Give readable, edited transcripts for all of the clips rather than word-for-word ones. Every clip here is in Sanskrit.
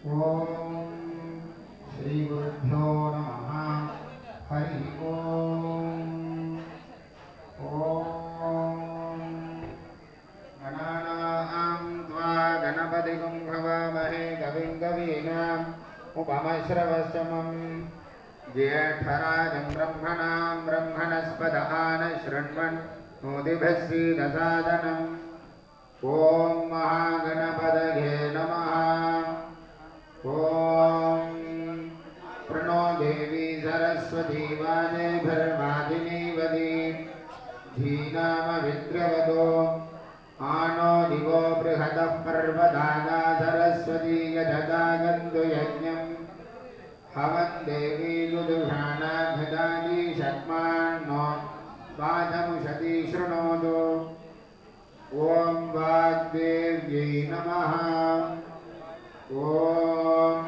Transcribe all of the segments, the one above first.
ओम श्री गुरुभ्यो नमः। हरि ओम। ओम गणानां त्वा गणपतिगुं भवामहे कविं कवीनाम् उपमश्रवस्तमम् ज्येष्ठराजं ब्रह्मणां ब्रह्मणस्पद आनशृण्वन् नोतिभिः सीदसादनम्। ओम महागणपतये नमः। ओम प्रणो देवी सरस्वती वाजेभिर्वाजिनीवती धीनामविद्रवतो आनो दिवो बृहतः पर्वदाना सरस्वती यजदागन्तु यज्ञम् हवन् देवी दुदुषाणाघदानी शक्मान्नो वाचमुषति शृणोतु। ओम वाग्देव्यै नमः। ओम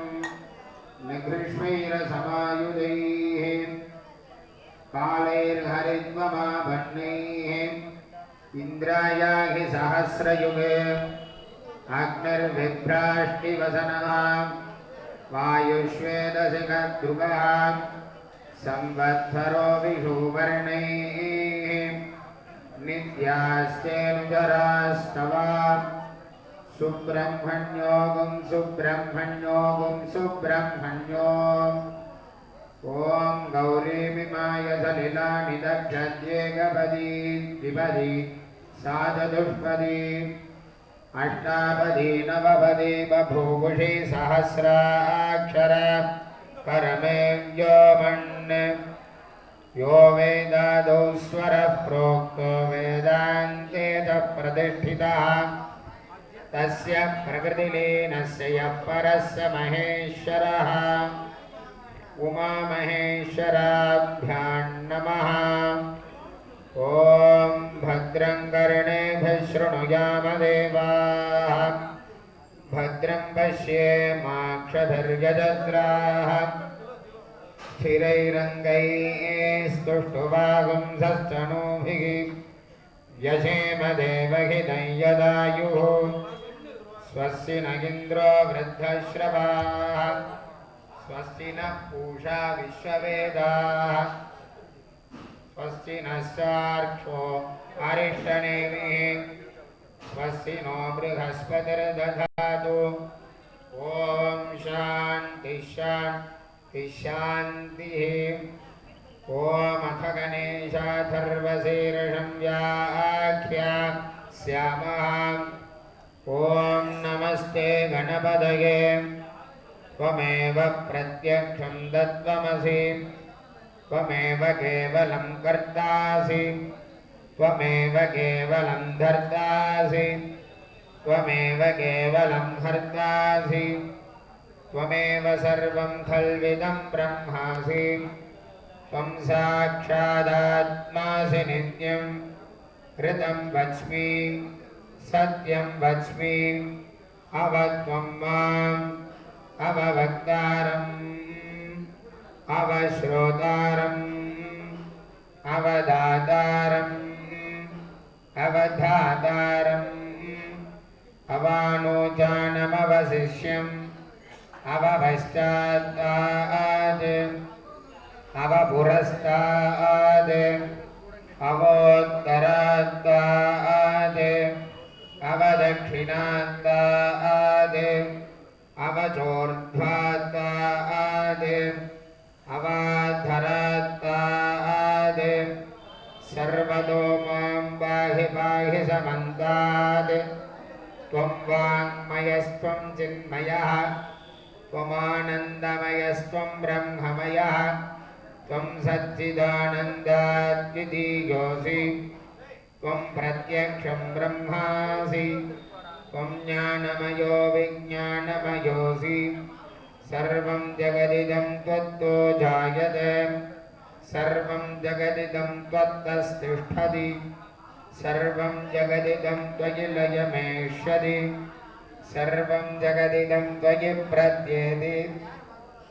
निघृष्वैरसमायुधैः कालैर्हरिद्वमाभन्नैः इन्द्रायाहि सहस्रयुगे अग्निर्विभ्राष्टिवसनः वायुष्वेदशिखद्रुगः संवत्सरो विषुवर्णैः नित्यास्तेऽनुचरास्तवा सुब्रह्मण्यो गुं सुब्रह्मण्यो गुं सुब्रह्मण्यो। ओम गौरीमिमाय सलिलानि दक्षद्येकपदी द्विपदी साचतुष्पदी अष्टापदी नवपदी बभूवुषी सहस्राक्षर परमे व्योमन् यो वेदादौ स्वरः प्रोक्तो वेदान्ते च प्रतिष्ठितः तस्य प्रकृतिलीनस्य यः परस्य महेश्वरः। उमामहेश्वराभ्यां नमः। ओम भद्रं कर्णेभिः शृणुयाम देवाः भद्रं पश्येमाक्षभिर्यजत्राः स्थिरैरङ्गैस्तुष्टुवागुंसस्तनूभिः व्यशेम देवहितं यदायुः स्वस्ति न इन्द्रो वृद्धश्रवाः स्वस्ति नः पूषा विश्ववेदाः स्वस्ति नस्तार्क्ष्यो अरिष्टनेमिः स्वस्ति नो बृहस्पतिर्दधातु। ओम शान्ति शान्ति शान्तिः। ओम अथ गणेशाथर्वशीर्षं व्याख्यास्यामः। ओम नमस्ते गणपतये त्वमेव प्रत्यक्षं तत्त्वमसि त्वमेव केवलं कर्तासि त्वमेव केवलं धर्तासि त्वमेव केवलं हर्तासि त्वमेव सर्वं खल्विदं ब्रह्मासि त्वं साक्षादात्मासि नित्यं ऋतं वच्मि सत्यं वच्मि अवत्वं माम् अववक्तारम् अवश्रोतारम् अवदातारम् अवधातारम् अवानोचानमवशिष्यम् अवपश्चात्तात् अवपुरस्तात् अवोत्तरात्तात् अवदक्षिणात्तात् अवचोर्ध्वात्तात् अवाधरात्तात् सर्वतो मां पाहि पाहि समन्तात्। त्वं वाङ्मयस्त्वं चिन्मयः त्वमानन्दमयस्त्वं ब्रह्ममयः त्वं सच्चिदानन्दाद्वितीयोऽसि त्वं प्रत्यक्षं ब्रह्मासि त्वं ज्ञानमयो विज्ञानमयोऽसि सर्वं जगदिदं त्वत्तो जायते सर्वं जगदिदं त्वत्तस्तिष्ठति सर्वं जगदिदं त्वयि लयमेष्यति सर्वं जगदिदं त्वयि प्रत्येति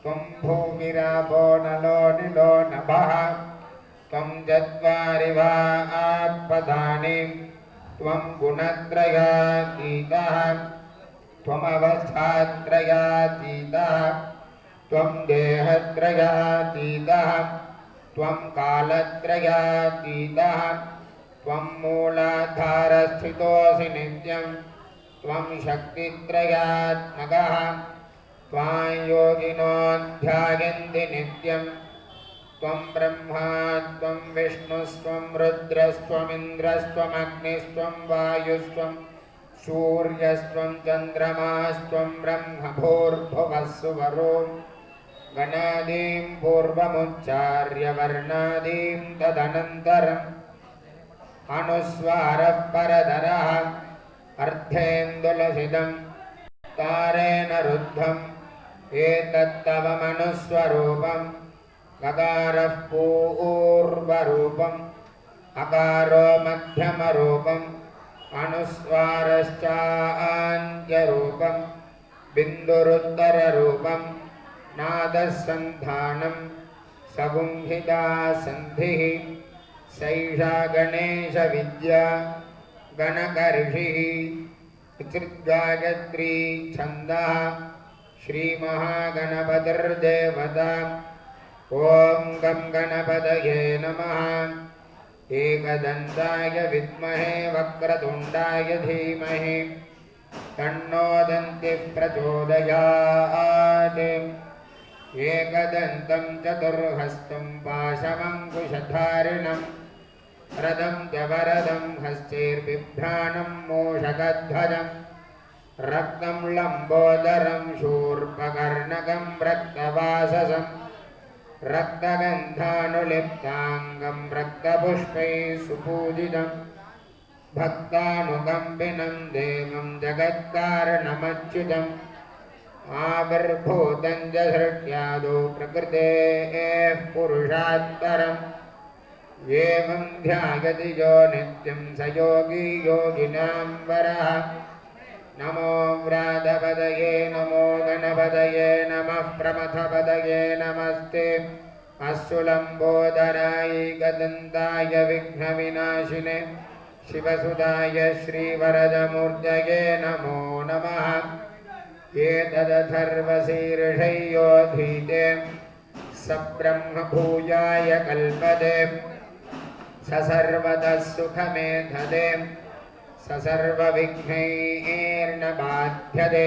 त्वं भूमिरापो नलो निलो नभः त्वं चत्वारि वा आपदानि त्वं गुणत्रयातीतः त्वमवस्थात्रयातीतः त्वं देहत्रयातीतः त्वं कालत्रयातीतः त्वं मूलाधारस्थितोऽसि नित्यं त्वं शक्तित्रयात्मकः त्वां योगिनो ध्यायन्ति नित्यं त्वं ब्रह्मा त्वं विष्णुस्त्वं रुद्रस्त्वमिन्द्रस्त्वमग्निस्त्वं वायुस्त्वं सूर्यस्त्वं चन्द्रमास्त्वं ब्रह्मभूर्भुवः सुवरो गणादीं पूर्वमुच्चार्य वर्णादीं तदनन्तरम् अनुस्वारः परधरः अर्थेन्दुलसितं तारेण रुद्धम् एतत्तव मनुस्वरूपम् गकारः पूर्वरूपम् अकारो मध्यमरूपम् अनुस्वारश्चान्त्यरूपम् बिन्दुरुत्तररूपम् नादः सन्धानं सगुंहिता सन्धिः सैषा गणेशविद्या गणकर्षिः पितृगायत्री छन्दः श्रीमहागणपतिर्देवता ॐ गं गणपतये नमः एकदन्ताय विद्महे वक्रतुण्डाय धीमहि तन्नो दन्तिः प्रचोदयात् एकदन्तं चतुर्हस्तं पाशमङ्कुशधारिणं रदं च वरदं हस्तैर्बिभ्राणं मूषकध्वजं रक्तं लम्बोदरं शूर्पकर्णकं रक्तवाससं रक्तगन्धानुलिप्ताङ्गं रक्तपुष्पैः सुपूजितं भक्तानुकम्पिनं देवं जगत्कारणमच्युतम् आविर्भूतं च सृष्ट्यादौ प्रकृतेः पुरुषात्परम् एवं ध्यायति यो नित्यं स योगी योगिनां वरः नमो व्रातपदये नमो गणपतये नमः प्रमथपदये नमस्ते अश्वलम्बोदराय गदन्ताय विघ्नविनाशिने शिवसुताय श्रीवरदमूर्तये नमो नमः एतदथर्वशीर्षयोधीते स ब्रह्मभूयाय कल्पते स सर्वतः सुखमेधते स सर्वविघ्नैर्न बाध्यते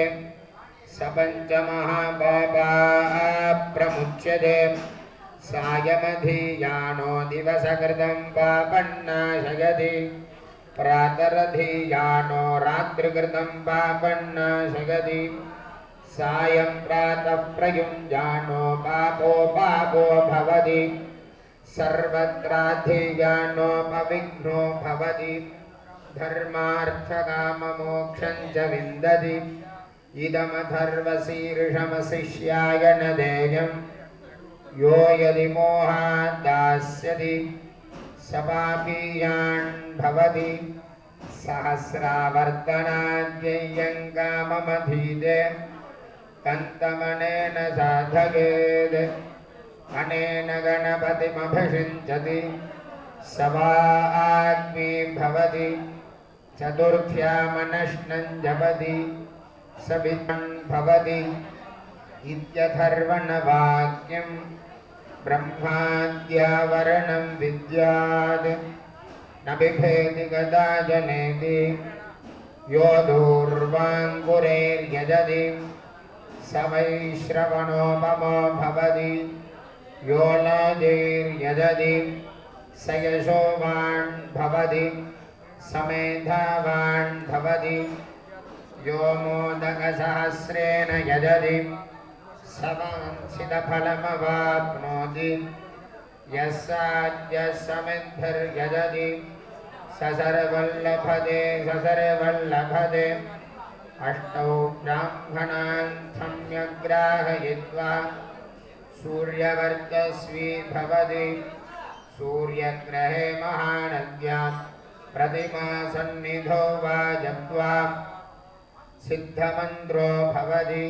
स पञ्चमहापापाः प्रमुच्यते सायमधीयानो दिवसकृतं पापन्नाशयति प्रातरधीयानो रात्रिकृतं पापन्नाशयति सायं प्रातः प्रयुञ्जानो पापो भवति सर्वत्राधीयानोपविघ्नो भवति धर्मार्थकाममोक्षं च विन्दति इदमथर्वशीर्षमशिष्याय न देयं यो यदि मोहात् दास्यति स पापीयान् भवति सहस्रावर्तनाद्यय्यं काममधीते कन्तमनेन साधयेत् अनेन गणपतिमभिषिञ्चति स वा आग्मी भवति चतुर्थ्यामनश्नं जपति स विद्वान् भवति इत्यथर्वणवाक्यं ब्रह्माद्यावरणं विद्यात् न बिभेति कदाचनेति यो दूर्वाङ्कुरैर्यजति स वैश्रवणोपमो भवति यो लाजैर्यजति स यशोवान् भवति स मेधावान् भवति यो मोदकसहस्रेण यजति स वाञ्छितफलमवाप्नोति यः साध्यः समिद्धिर्यजति स सर्वल्लभते स सर्वल्लभते अष्टौ ब्राह्मणान् सम्यग्राहयित्वा सूर्यवर्चस्वी भवति सूर्यग्रहे महानद्यां प्रतिमासन्निधौ वा जप्त्वा सिद्धमन्त्रो भवति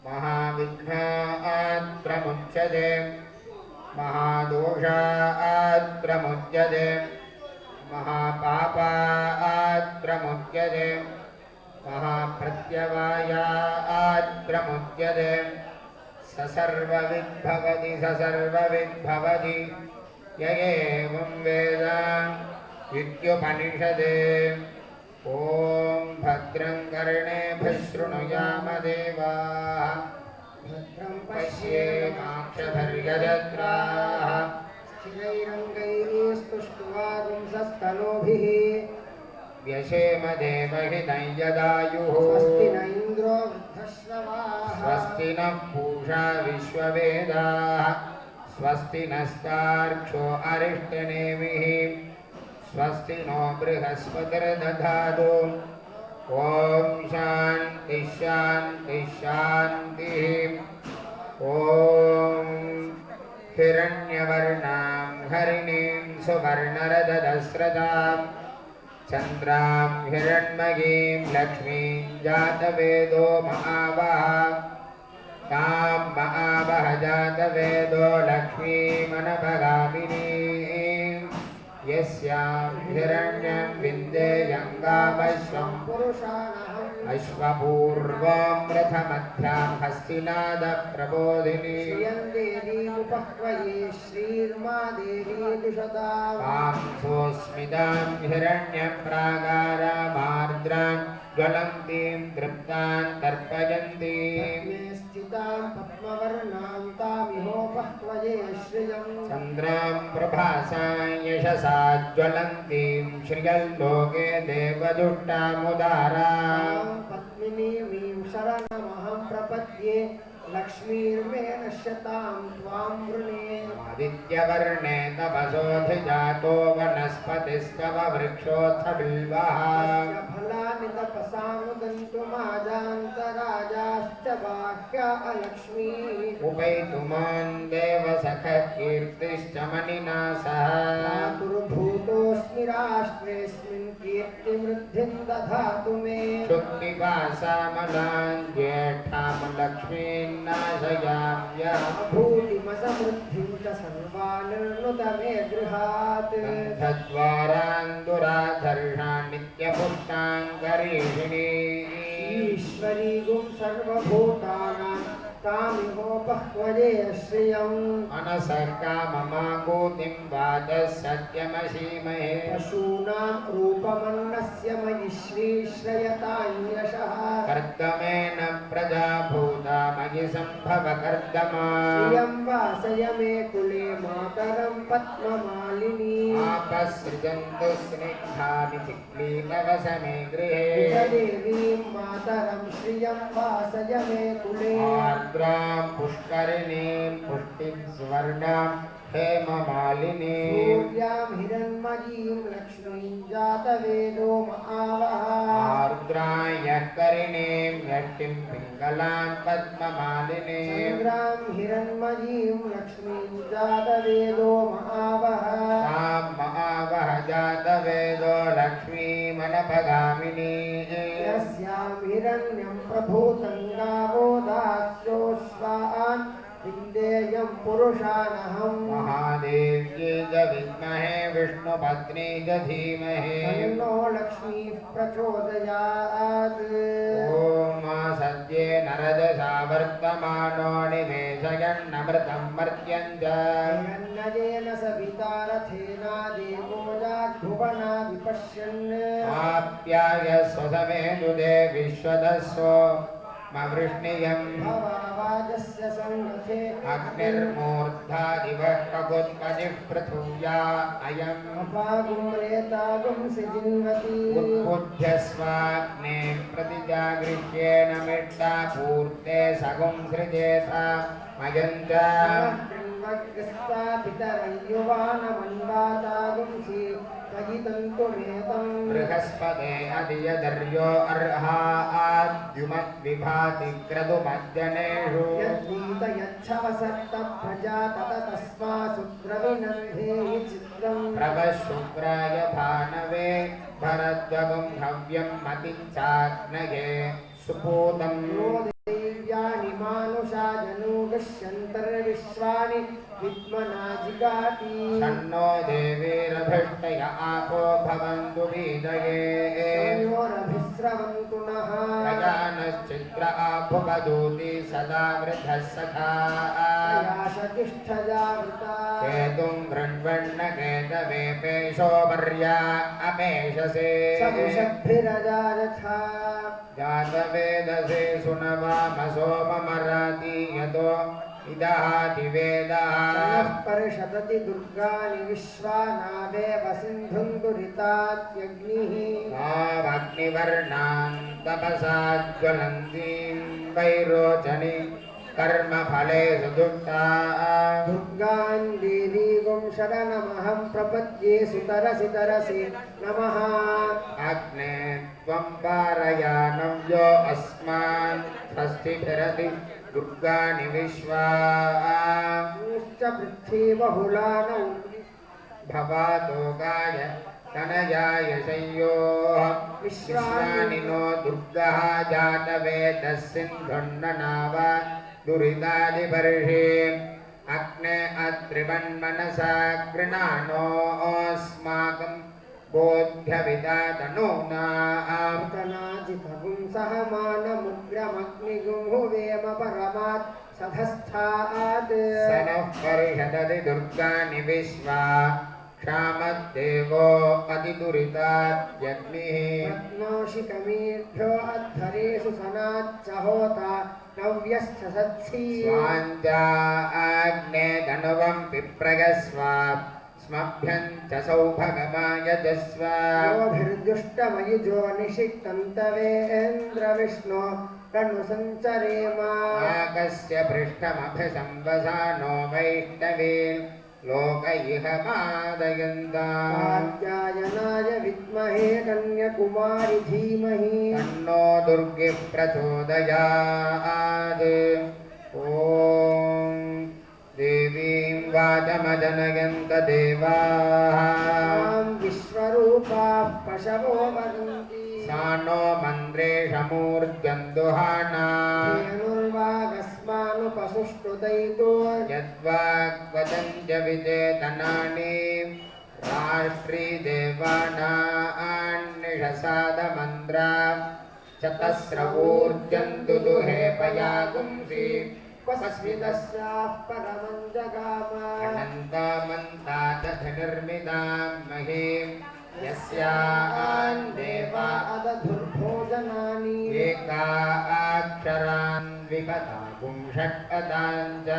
महाविघ्नात् प्रमुच्यते महादोषात् प्रमुच्यते महापापात् प्रमुच्यते महाप्रत्यवायात् प्रमुच्यते सर्वविद्भवति य एवं वेद इत्युपनिषदे ॐ भद्रं कर्णेभिः शृणुयाम देवाः भद्रं पश्येमाक्षभिर्यजत्राः स्थिरैरङ्गैस्तुष्ट्वागुंसस्तनूभिः व्यशेम देवहितं यदायुः स्वस्ति न इन्द्रो वृद्धश्रवाः स्वस्ति नः पूषा विश्ववेदाः स्वस्ति नस्तार्क्ष्यो अरिष्टनेमिः स्वस्ति नो बृहस्पतिर्दधातु ॐ शान्ति शान्ति शान्तिः ॐ हिरण्यवर्णां हरिणीं सुवर्णरदस्रजां चन्द्रां हिरण्मयीं लक्ष्मीं जातवेदो महावः तां महावः जातवेदो लक्ष्मीमनभगामिनीं यस्यां हिरण्यं विन्देयं गामश्वं पुरुषाणहम् अश्वपूर्वं रथमध्यां हस्तिनादप्रबोधिनी श्रियन्देवीमुपह्वये श्रीर्मा देवी दुषतां तां सोऽस्मितां हिरण्यप्रागारामार्द्रां ज्वलन्तीं तृप्तां तर्पयन्तीं स्थितां पद्मवर्णां तामिहोपह्वये श्रियं चन्द्रां प्रभासां यशसा ज्वलन्तीं श्रियल्लोके देवदुष्टामुदारां पद्मिनीं शरणमहं प्रपद्ये लक्ष्मीर्मे नश्यतां त्वां वृणे आदित्यवर्णे तपसोऽधिजातो वनस्पतिस्तव वृक्षोऽथ बिल्वः फलानि तपसामुदन्तुमाजान्तराजाश्च बाह्या अलक्ष्मी उपैतुमान् देवसखः कीर्तिश्च मणिना सह मातुर्भूतोऽस्मि राष्ट्रेऽस्मिन् कीर्तिवृद्धिं दधातु मे शुक्तिपासामलां ज्येष्ठां लक्ष्मीं नाशयाम्यः भूतिमसमृद्धिं च सर्वानिर्नुत मे गृहात् गन्धद्वारान् दुराधर्षान् नित्यपुष्टां करीषिणी ईश्वरी गुं सर्वभूतानां तामिहोपह्वये श्रियम् अनसर्काममागोतिं वादः सत्यमशीमहे पशूनां रूपमन्नस्य मयि श्रीश्रयतान्यशः कर्दमेन प्रजा भूता मयि सम्भव कर्दमा श्रियं वासय मे कुले मातरं पद्ममालिनी आपसृजन्तु स्निग्धानि चिक्लीनवसमे गृहे देवीं मातरं श्रियं वासय मे कुले आर्द्रां पुष्करिणीं पुष्टिं सुवर्णां हेममालिनीं सूर्यां हिरण्मयीं लक्ष्मीं जातवेदो महावः आर्द्रां यःकरिणीं यष्टिं पिङ्गलां पद्ममालिनीं चन्द्रां हिरण्मयीं लक्ष्मीं जातवेदो महावः तां महावः जातवेदो लक्ष्मीमनभगामिनीं यस्यां हिरण्यं प्रभूतं गावो दास्योऽश्वान् विन्देयं पुरुषाणहम् महादेव्यै च विद्महे विष्णुपत्नी च धीमहि तन्नो लक्ष्मीः प्रचोदयात् ॐ सद्ये नरदशा वर्तमानो निवेशयन्नमृतं मर्त्यं च हिरण्यजेन सविता रथेना देवो जाद्भुवना विपश्यन् आप्याय स्वसमेदुदे विश्वदस्सो वृष्णियं भवावाजस्य संगते अग्निर्मूर्धा दिवः ककुत्पतिः पृथिव्या अयम् अपागुं रेतागुं सिजिन्वती उद्बुद्ध्य स्वाग्ने प्रतिजागृह्येन मिट्टा पूर्ते सगुं सृजेत मयञ्च पितरयुवानमन्वातागुंसि बृहस्पते अधियदर्यो अर्हा आद्युमद्विभाति क्रतुमद्यनेषु यच्छवसत्त प्रजा तत तस्मासुद्रविनन्धे चित्रम् प्रवशुक्राय भानवे भरद्वगुं हव्यं मतिञ्चाग्नये सुपूतं देव्यानि मानुषा जनूगश्यन्तर्विश्वानि विद्मना जिगाति षण्णो देवीरभिष्टय आपो भवन्तु वीदये तयोरभिस्रवन्तु नः मनश्चित्र आभुवदूति सदा वृद्धः सखा केतुं गृण्वन्न केतवे पेशो वर्या अपेशसे जातवेदसे सुनवामसो ममराति यतो इदाति वेदाः परिषदति दुर्गानि विश्वानादेव सिन्धुं दुरितात्यग्निः भावग्निवर्णां तपसा ज्वलन्तीं वैरोचनी कर्मफले सुदुष्टा दुर्गां देवीं शरणमहं प्रपद्ये सुतरसि तरसि नमः अग्ने त्वं पारयानव्यो अस्मान् षष्ठिभिरति दुर्गाणि विश्वा पृथ्वी बहुलानौ भवातोगाय तनयाय संयोः विश्वानि नो दुर्गः जातवेदः सिन्धुन्ननाव दुरितादिवर्षे अग्ने अत्रिवन्मनसा गृणानोऽस्माकं बोध्यविदातनूनां सहमानमुग्रमग्निगुंहुवेम परमात् सधस्थात् सनः परिषदति दुर्गाणि विश्वा क्षामद्देवो अतिदुरिताद्यग्निः रत्नोषिकमीभ्यो अध्वरेषु सनाच्च होता नव्यश्च सत्सी स्वाञ्जाग्ने धनुवं पिप्रगस्व स्मभ्यं च सौभगमायजस्व योभिर्दुष्टमयुजो निषिक्तं तवेन्द्रविष्णो कण्वसञ्चरेम आकस्य पृष्ठमभिसंवसानो वैष्णवीन् लोक इह मादयन्ताम् कात्यायनाय विद्महे कन्याकुमारि धीमहि तन्नो दुर्गिः प्रचोदयात् ॐ देवीं वाचमजनयन्त देवाः विश्वरूपाः पशवो वदन्ति सा नो मन्द्रेशमूर्जन्दुहाना धेनुर्वागस्मानुपसुष्टुदयितो यद्वाग्वदन्त्य विचेतनानि राष्ट्री देवानान्निषसादमन्द्रा चतस्रवूर्जन्तु दुहे पयागुंसि क्वस्मिदस्याः परमं जगाम अनन्तामन्तादधिनिर्मितां महीं यस्यान् देवा अदधुर्भोजनानि एकाक्षरान् विपदागुं षट्पदान् च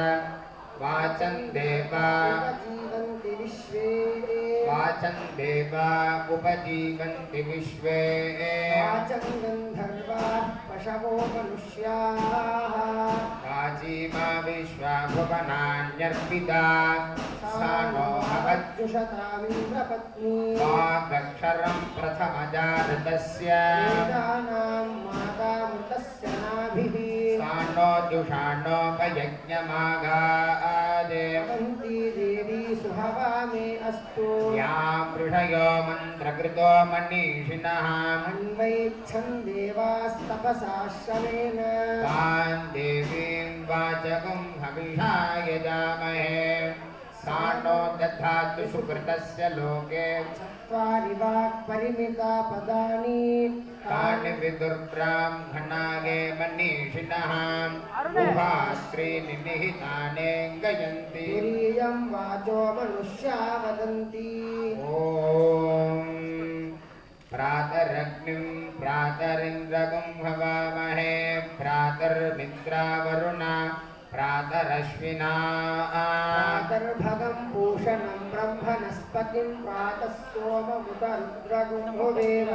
वाचं देवा जीवन्ति विश्वे वाचं देवा उपजीवन्ति विश्वे वाचं गन्धर्वाः पशवो मनुष्याः काचीमा विश्वा भुवनान्यर्पिता सा नो जुषतामिन्द्रपत्नी वागक्षरं प्रथमजातस्य वेदानां मातामृतस्य नाभिः सा नो जुषाणोपयज्ञमागादे वन्ती देवी सुहवा मे अस्तु यां ऋषयो मन्त्रकृतो मनीषिणः अन्वैच्छन् देवास्तपसा श्रमेण तां देवीं वाचकं हविषा यजामहे सा नो दधातु सुकृतस्य लोके चत्वारि वाक्परिमिता पदानि तानि विदुर्ब्राह्मणागे मनीषिणः गुहास्त्रीनि निहितानि गयन्ति तुरीयं वाचो मनुष्या वदन्ति ॐ प्रातरग्निं प्रातरिन्द्रगं हवामहे प्रातर्मित्रावरुणा प्रातरश्विना प्रातर्भगं पूषणं ब्रह्मणस्पतिं प्रातः सोममुदरुद्रगुंभुवेम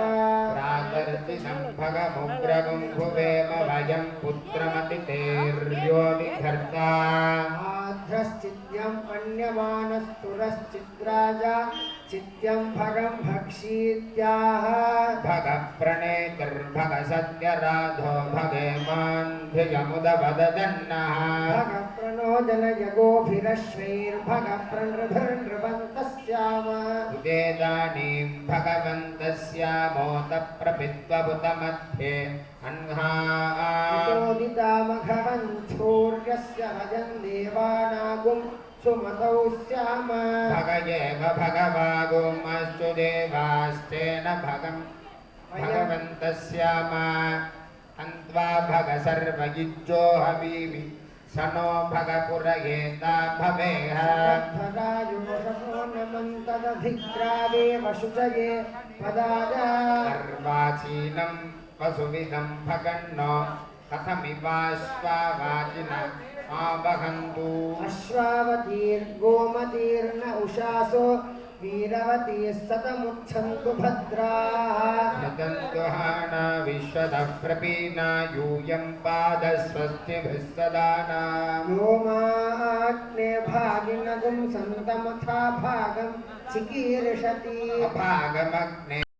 प्रातर्दिनं भगमुग्रगं भुवेम वयं पुत्रमतितेर्यो विधर्ता आध्रश्चिद्यं मन्यमानस्तुरश्चिद्राजा चिद्यं भगं भक्षीत्याह भगप्रणेतिर्भगसत्यराधो भगेमान्धिजमुदवदन्नः भगप्रणो जनयगोभिरश्वैर्भगप्रणृभिर्नृपन्तस्याम उदेदानीं भगवन्तस्यामोतप्रपित्वभुतमध्ये उदोदितामघवन्थूर्यस्य भजन् देवानागुं सुमतौ स्याम भगयेव भगवागुमस्तु देवास्तेन भगवन्तस्याम अन्त त्वा भग सर्वयुज्यो हवीमि सनो भग पुरयेता भवेह भगायुषो नमन्तदधिग्रावे वशुचये पदादा सर्वाचीनं वसुविदं भगन्नो कथमिवाश्वावाचिन आवहन्तु अश्वावतीर्गोमतीर्न उषासो वीरवतीः सतमुच्छन्तु भद्राः यदन्तु हाना विश्वतः प्रपीना यूयं पादस्वस्तिभिः सदाना व्योमाग्ने भागिनगुं सन्तमथा भागं चिकीर्षति अभागमग्ने